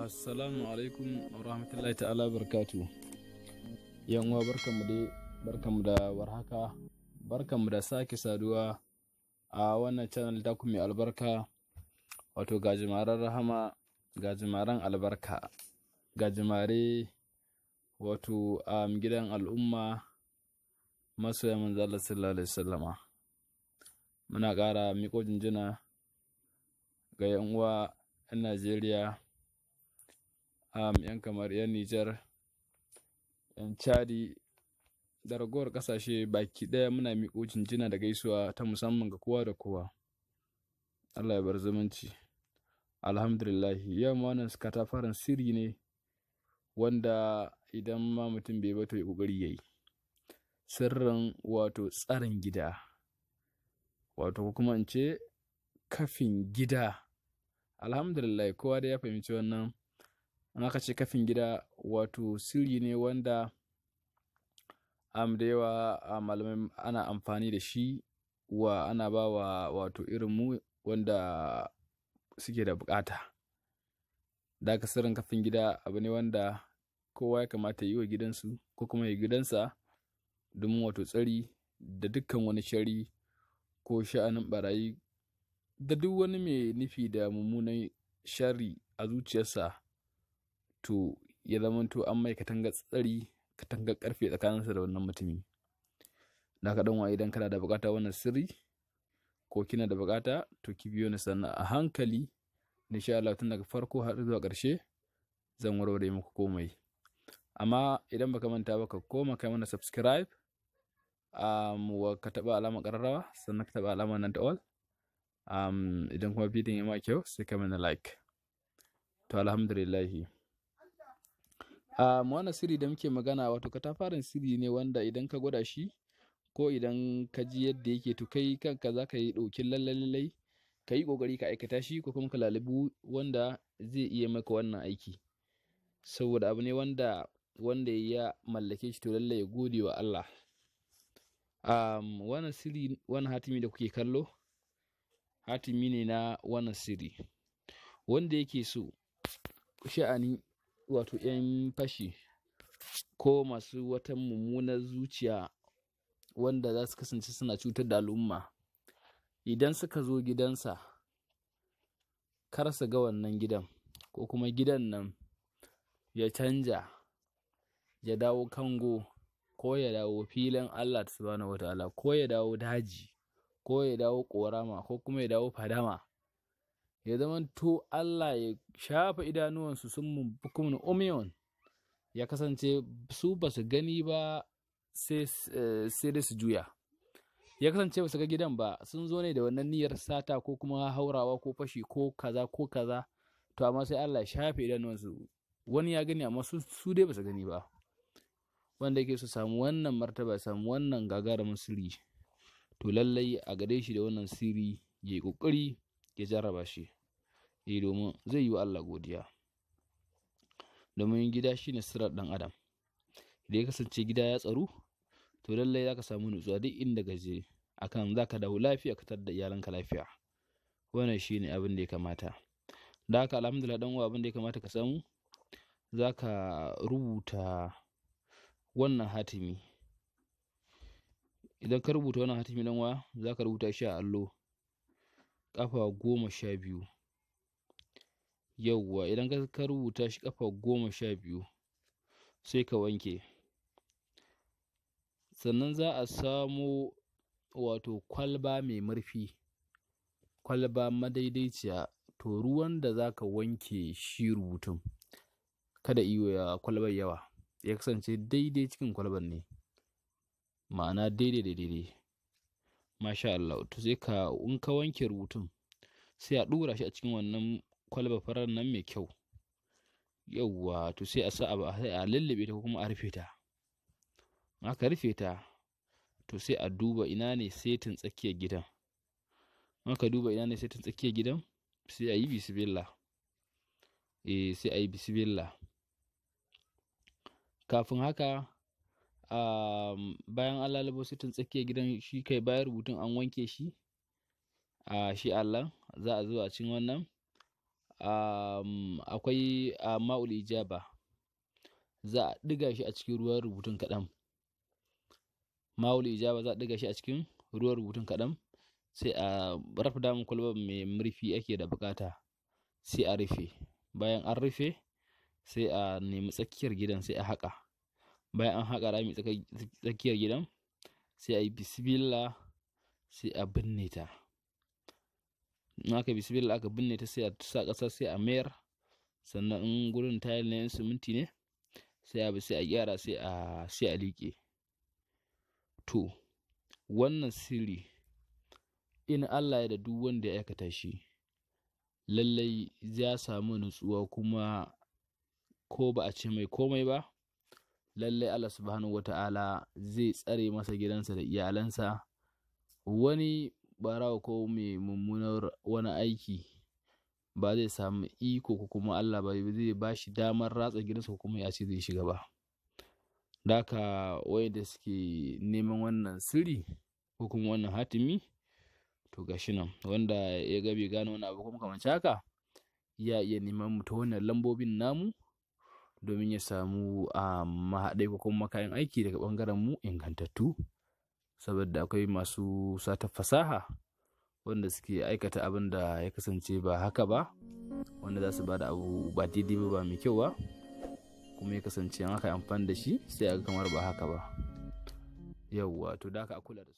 Assalamu alaikum wa rahmatullahi ta'ala barakatu. Yan uwa barkanmu da warhaka, barkanmu da sake saduwa a wannan channel ta mai albarka, wato gajimaren rahama, gajimaren albarka, gajimare wato a gidan al'umma masoya manzo Allah sallallahu alaihi wasallama. Muna ƙara miƙo jinjina ga yan uwa 'yan Najeriya, yan kamar 'yan Nijar, 'yan Chadi da ragowar ƙasashe baki ɗaya. Muna miƙo jinjina da gaisuwa ta musamman ga kowa da kowa. Allah ya bar zumunci. Alhamdulillah, yau ma wannan katafaren sirri ne wanda idan ma mutum bai bato ya ƙoƙari yayi. Sirrin wato tsarin gida, wato kuma in ce kafin gida. Alhamdulillah, kowa da ya fahimci wannan. An aka ce kafin gida wato sirri ne wanda da yawa malamai ana amfani da shi ana ba wa wato irin mu wanda suke da bukata. Da aka sirrin kafin gida abu ne wanda kowa ya kamata yi wa gidansu ko kuma ya gidansa domin wato tsari da dukkan wani shari ko sha'anin barayi da duk wani mai nufi da mummunan shari a zuciyarsa, to ya zamanto an mai katangar tsari, katangar karfe tsakaninsa da wannan mutumi. Da ka danwa idan kana da bukata wannan sirri ko kina da bukata, to ki biyo ni sannan a hankali, insha Allah tun daga farko har zuwa ƙarshe zan warware muku komai. Amma idan baka manta ba, ka koma kai mana subscribe, ka taba alamar ƙararrawa, sannan ka taba alamar nan ta all. Idan kuma bidiyon ya ma kyau sai ka mana like. To alhamdulillah. Wannan sirri da muke magana wato katafaren sirri ne wanda idan ka gwada shi ko idan ka ji yadda yake, to kai kanka za ka yi ɗaukin lallai ka yi ƙoƙari ka aikata shi ko kuma ka lalibu wanda zai iya maka wannan aiki, saboda abu ne wanda ya mallake shi to lallai ya gode wa Allah. Wannan sirri, wannan hatimi da kuke kallo, hatimi ne na wannan sirri wanda yake so sha'ani wato 'yan fashi ko masu wata mummunar zuciya wanda za su kasance suna cutar da al'umma, idan suka zo gidansa kar su ga wannan gidan, ko kuma gidan nan ya canja ya dawo kango, ko ya dawo filin Allah subhanahu wataala, ko ya dawo daji, ko ya dawo ƙorama, ko kuma ya dawo fadama, ya zama to Allah ya shafa idanuwansu sun bukumin umiyon, ya kasance su ba su gani ba sai dai su juya. Ya kasance ba su ga gidan ba, sun zo ne da wannan niyyar sata ko kuma haurawa ko fashi ko kaza ko kaza, to amma sai Allah ya shafe idanuwansu. Wani ya gani amma su dai ba su gani ba. Wanda yake so samu wannan martaba, samu wannan gagarumin sirri, to lallai a gare shi da wannan sirri ya yi ƙoƙari ya jarraba shi, domin zai yi wa Allah godiya. Domin gida shine sirrar ɗan adam. Idan ya kasance gida ya tsaro, to lallai za ka samu nutsuwa duk inda ka je, akan za ka dawo lafiya, ka tar da iyalanka lafiya. Wannan shine abin da ya kamata. Da haka alhamdulillah dan uwa, abin da ya kamata ka samu, za ka rubuta wannan hatimi. Idan ka rubuta wannan hatimi dan uwa, za ka rubuta shi a allo ƙafa 12. Yauwa, idan ka rubuta shi ƙafa 12 sai ka wanke. Sannan za a samo wato kwalba mai murfi, kwalba madaidaiciya. To ruwan da za ka wanke shi rubutun, kada ya kwalbar yawa, ya kasance daidai cikin kwalban ne, ma'ana daidai. Masha Allah. To sai in ka wanke rubutun, sai a ɗora shi a cikin wannan kwalba farar nan mai kyau. Yauwa, to sai a sa a lullube ta ko kuma a rufe ta. Aka rufe ta, to sai a duba ina ne setin tsakiyar gidan. Aka duba ina ne setin tsakiyar gidan, sai a yi bismillah. Sai a yi bismillah. Kafin haka, bayan an lalubo setin tsakiyar gidan, shi kai bayan rubutun an wanke shi, shi Allah za a zo a cikin wannan akwai ma'ul ijaba, za a ɗiga shi a cikin ruwan rubutun kaɗan. Ma'ul ijaba za a ɗiga shi a cikin ruwan rubutun kaɗan, sai a rufe damun kwalbar mai murfi ake da bukata, sai a rufe. Bayan an rufe sai a nemi tsakiyar gidan sai a haƙa. Bayan an haƙa rami tsakiyar gidan sai a yi bismillah sai a binne ta. In aka bismillah aka binne ta sai a sa ƙasa sai a mayar. Sannan in gurin tayil na yan siminti ne sai a gyara sai a liƙe. To wannan sirri in Allah ya da duk wanda ya aikata shi lallai ya samu nutsuwa, kuma ko ba a ce mai komai ba lallai Allah subhanahu wata'ala zai tsare masa gidansa da iyalansa. Wani barawa ko mai mummunar wani aiki ba zai samu iko, ko kuma Allah ba zai ba shi damar ratsa gidansa ko kuma ya ce zai shiga ba. Daka wayanda suke neman wannan sirri ko kuma wannan hatimi, to gashi nan, wanda ya ga bai gano wani abu kuma kamar haka ya iya neman mu ta wannan lambobin namu domin ya samu mahaɗai ko kuma kayan aiki daga ɓangaren mu ingantattu, saboda akwai masu sata fasaha wanda suke aikata abin da ya kasance ba haka ba, wanda za su ba da abu ba daidai ba mai kyau ba, kuma ya kasance an aka amfani da shi sai a ga kamar ba haka ba. Yawwa, to da ka kula da su.